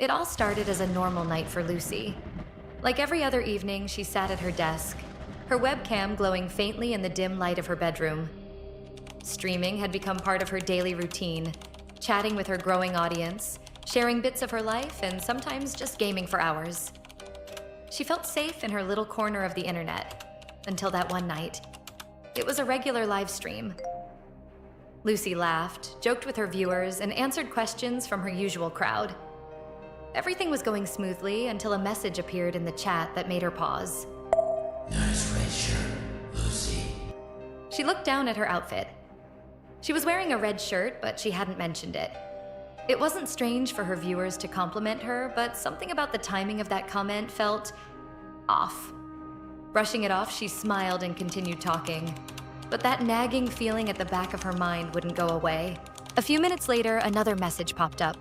It all started as a normal night for Lucy. Like every other evening, she sat at her desk, her webcam glowing faintly in the dim light of her bedroom. Streaming had become part of her daily routine, chatting with her growing audience, sharing bits of her life, and sometimes just gaming for hours. She felt safe in her little corner of the internet, until that one night. It was a regular live stream. Lucy laughed, joked with her viewers, and answered questions from her usual crowd. Everything was going smoothly until a message appeared in the chat that made her pause. Nice red shirt, Lucy. She looked down at her outfit. She was wearing a red shirt, but she hadn't mentioned it. It wasn't strange for her viewers to compliment her, but something about the timing of that comment felt off. Brushing it off, she smiled and continued talking. But that nagging feeling at the back of her mind wouldn't go away. A few minutes later, another message popped up.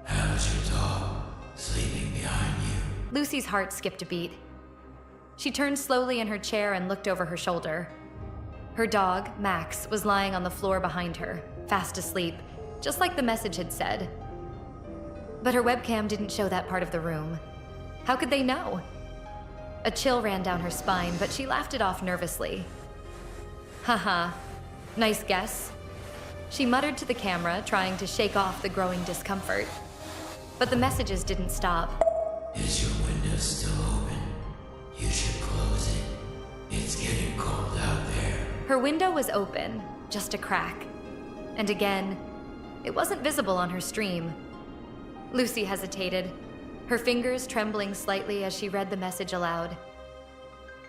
How's your dog sleeping behind you? Lucy's heart skipped a beat. She turned slowly in her chair and looked over her shoulder. Her dog, Max, was lying on the floor behind her, fast asleep, just like the message had said. But her webcam didn't show that part of the room. How could they know? A chill ran down her spine, but she laughed it off nervously. Haha, nice guess. She muttered to the camera, trying to shake off the growing discomfort. But the messages didn't stop. Is your window still open? You should close it. It's getting cold out there. Her window was open, just a crack. And again, it wasn't visible on her stream. Lucy hesitated, her fingers trembling slightly as she read the message aloud.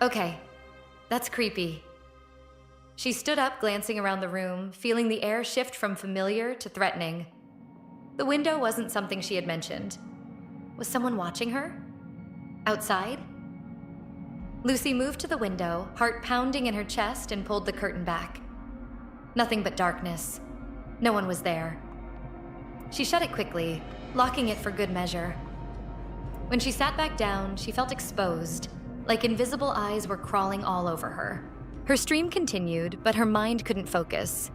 Okay, that's creepy. She stood up, glancing around the room, feeling the air shift from familiar to threatening. The window wasn't something she had mentioned. Was someone watching her? Outside? Lucy moved to the window, heart pounding in her chest, and pulled the curtain back. Nothing but darkness. No one was there. She shut it quickly, locking it for good measure. When she sat back down, she felt exposed, like invisible eyes were crawling all over her. Her stream continued, but her mind couldn't focus.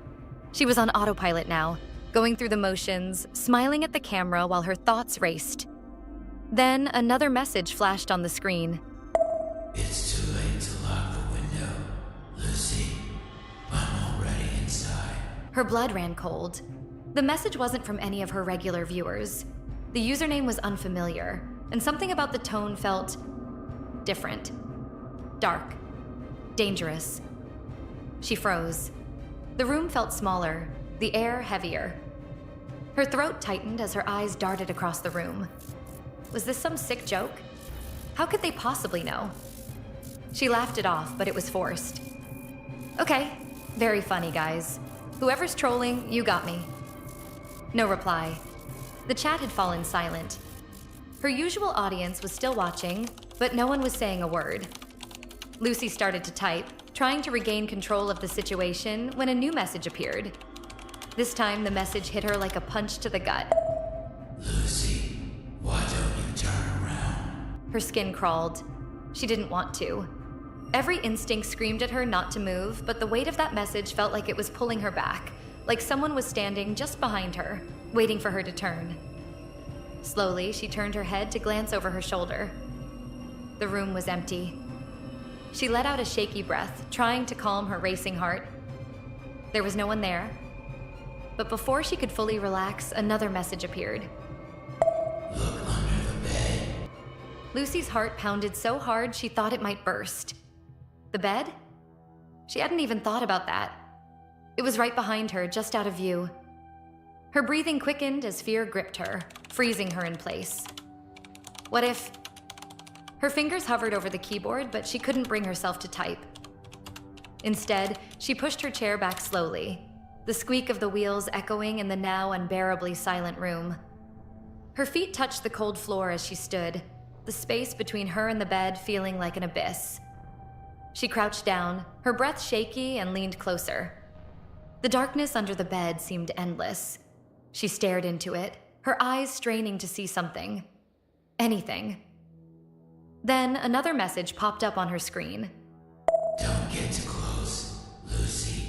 She was on autopilot now, going through the motions, smiling at the camera while her thoughts raced. Then another message flashed on the screen. It's too late to lock the window, Lucy. I'm already inside. Her blood ran cold. The message wasn't from any of her regular viewers. The username was unfamiliar, and something about the tone felt different. Dark. Dangerous. She froze. The room felt smaller, the air heavier. Her throat tightened as her eyes darted across the room. Was this some sick joke? How could they possibly know? She laughed it off, but it was forced. Okay, very funny, guys. Whoever's trolling, you got me. No reply. The chat had fallen silent. Her usual audience was still watching, but no one was saying a word. Lucy started to type, trying to regain control of the situation when a new message appeared. This time, the message hit her like a punch to the gut. Lucy, why don't you turn around? Her skin crawled. She didn't want to. Every instinct screamed at her not to move, but the weight of that message felt like it was pulling her back, like someone was standing just behind her, waiting for her to turn. Slowly, she turned her head to glance over her shoulder. The room was empty. She let out a shaky breath, trying to calm her racing heart. There was no one there. But before she could fully relax, another message appeared. Look under the bed. Lucy's heart pounded so hard she thought it might burst. The bed? She hadn't even thought about that. It was right behind her, just out of view. Her breathing quickened as fear gripped her, freezing her in place. What if... Her fingers hovered over the keyboard, but she couldn't bring herself to type. Instead, she pushed her chair back slowly, the squeak of the wheels echoing in the now unbearably silent room. Her feet touched the cold floor as she stood, the space between her and the bed feeling like an abyss. She crouched down, her breath shaky, and leaned closer. The darkness under the bed seemed endless. She stared into it, her eyes straining to see something. Anything. Then another message popped up on her screen. Don't get too close, Lucy.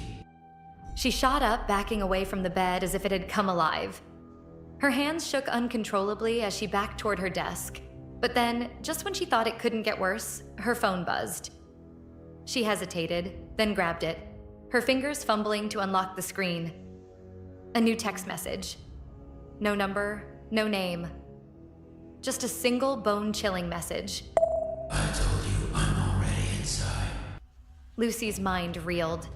She shot up, backing away from the bed as if it had come alive. Her hands shook uncontrollably as she backed toward her desk. But then, just when she thought it couldn't get worse, her phone buzzed. She hesitated, then grabbed it, her fingers fumbling to unlock the screen. A new text message. No number, no name. Just a single bone-chilling message. I told you I'm already inside. Lucy's mind reeled.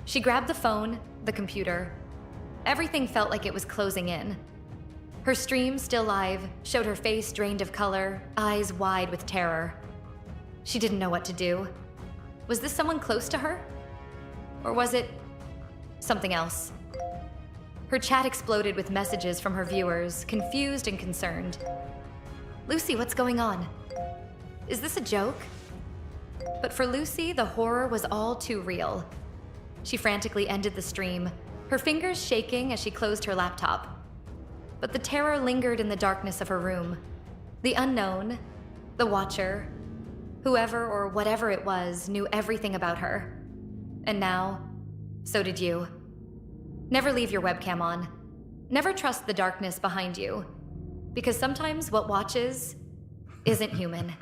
She grabbed the phone, the computer. Everything felt like it was closing in. Her stream, still live, showed her face drained of color, eyes wide with terror. She didn't know what to do. Was this someone close to her? Or was it something else? Her chat exploded with messages from her viewers, confused and concerned. Lucy, what's going on? Is this a joke? But for Lucy, the horror was all too real. She frantically ended the stream, her fingers shaking as she closed her laptop. But the terror lingered in the darkness of her room. The unknown, the watcher, whoever or whatever it was, knew everything about her. And now, so did you. Never leave your webcam on. Never trust the darkness behind you. Because sometimes what watches isn't human.